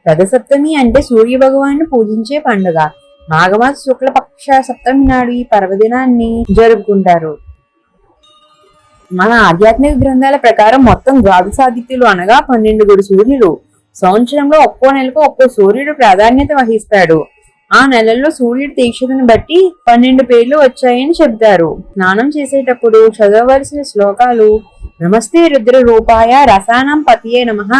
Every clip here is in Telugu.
రథసప్తమి అంటే సూర్య భగవాన్ని పూజించే పండుగ. మాఘమాస శుక్లపక్ష సప్తమి నాడు ఈ పర్వదినాన్ని జరుపుకుంటారు. మన ఆధ్యాత్మిక గ్రంథాల ప్రకారం మొత్తం ద్వాదశాదిత్యులు అనగా 12 సూర్యులు. సంవత్సరంలో ఒక్కో నెలకు ఒక్కో సూర్యుడు ప్రాధాన్యత వహిస్తాడు. ఆ నెలల్లో సూర్యుడి తీక్షతను బట్టి 12 పేర్లు వచ్చాయని చెబుతారు. స్నానం చేసేటప్పుడు చదవవలసిన శ్లోకాలు: నమస్తే రుద్ర రూపాయ రసానం పతియే నమః,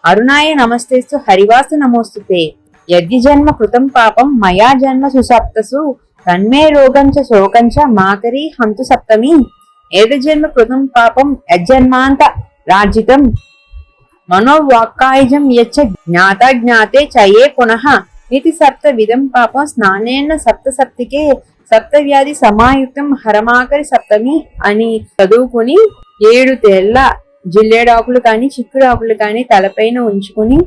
అరుణాయ నమస్తేస్తు హరివాసు నమోస్తుతే, యద్ది జన్మ కృతం పాపం మయా జన్మ సుసప్తసు, తన్మే రోగం చ శోకం చ మాకరీ హంతు సప్తమి, ఏద జన్మ కృతం పాపం యజ్జన్మాంత రాజితం, మనోవాక్కాయజం యచ్చ జ్ఞాత జ్ఞాతే చయే పునః ఇది సప్త విధం పాపం స్నానేన సప్త సప్తికే సప్త వ్యాధి సమాయుక్తం హరమాకరి సప్తమి అని చదువుకుని 7 తెల్ల జిల్లేడాకులు కానీ చిక్కుడాకులు కానీ తలపైన ఉంచుకుని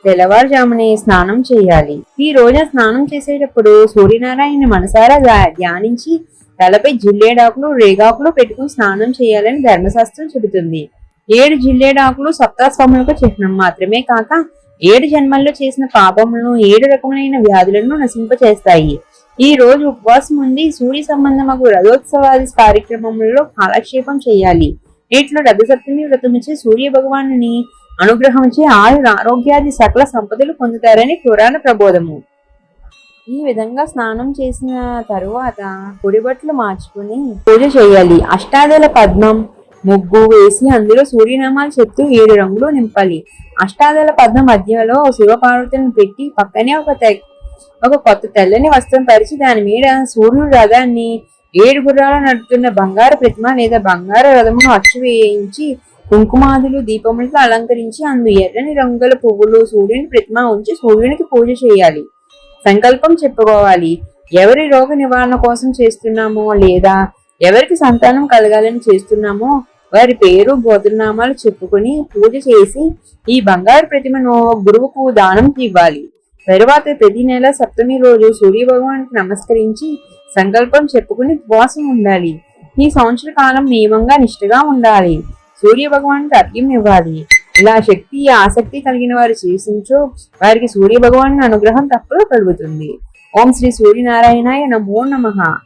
తెల్లవారుజామునే స్నానం చేయాలి. ఈ రోజు స్నానం చేసేటప్పుడు సూర్యనారాయణ మనసారా ధ్యానించి తలపై జిల్లేడాకులు రేగాకులు పెట్టుకుని స్నానం చేయాలని ధర్మశాస్త్రం చెబుతుంది. 7 జిల్లేడాకులు సప్తస్వాములకు చిహ్నం మాత్రమే కాక 7 జన్మల్లో చేసిన పాపములను 7 రకములైన వ్యాధులను నశింపచేస్తాయి. ఈ రోజు ఉపవాసం ఉండి సూర్య సంబంధమగు రథోత్సవాది కార్యక్రమంలో కాలక్షేపం చేయాలి. వీటిలో రథసప్తమి వ్రతమిచ్చే సూర్య భగవానుని అనుగ్రహంచే ఆరోగ్యాది సకల సంపదలు పొందుతారని పురాణ ప్రబోధము. ఈ విధంగా స్నానం చేసిన తరువాత పొడిబట్లు మార్చుకుని పూజ చేయాలి. అష్టాదళ పద్మం ముగ్గు వేసి అందులో సూర్యనామాలు చెప్తూ 7 రంగులు నింపాలి. అష్టాదళ పద్మం మధ్యలో శివపార్వతులను పెట్టి పక్కనే ఒక కొత్త తెల్లని వస్త్రం పరిచి దాని మీద సూర్యుడు రథాన్ని 7 గుర్రాలు నడుపుతున్న బంగారు ప్రతిమ లేదా బంగారు రథమును అచ్చు వేయించి కుంకుమాదులు దీపములతో అలంకరించి అందు ఎర్రని రంగుల పువ్వులు సూర్యుని ప్రతిమ ఉంచి సూర్యునికి పూజ చేయాలి. సంకల్పం చెప్పుకోవాలి. ఎవరి రోగ నివారణ కోసం చేస్తున్నామో లేదా ఎవరికి సంతానం కలగాలని చేస్తున్నామో వారి పేరు గోత్రనామాలు చెప్పుకుని పూజ చేసి ఈ బంగారు ప్రతిమను గురువుకు దానం ఇవ్వాలి. తరువాత ప్రతి నెల సప్తమి రోజు సూర్య భగవానికి నమస్కరించి సంకల్పం చెప్పుకుని ఉపవాసం ఉండాలి. ఈ సంవత్సర కాలం నియమంగా నిష్ఠగా ఉండాలి. సూర్య భగవానికి అర్ఘ్యం ఇవ్వాలి. ఇలా శక్తి ఆసక్తి కలిగిన వారు చేసించో వారికి సూర్య భగవాన్ అనుగ్రహం తప్పక కలుగుతుంది. ఓం శ్రీ సూర్యనారాయణాయ నమో నమః.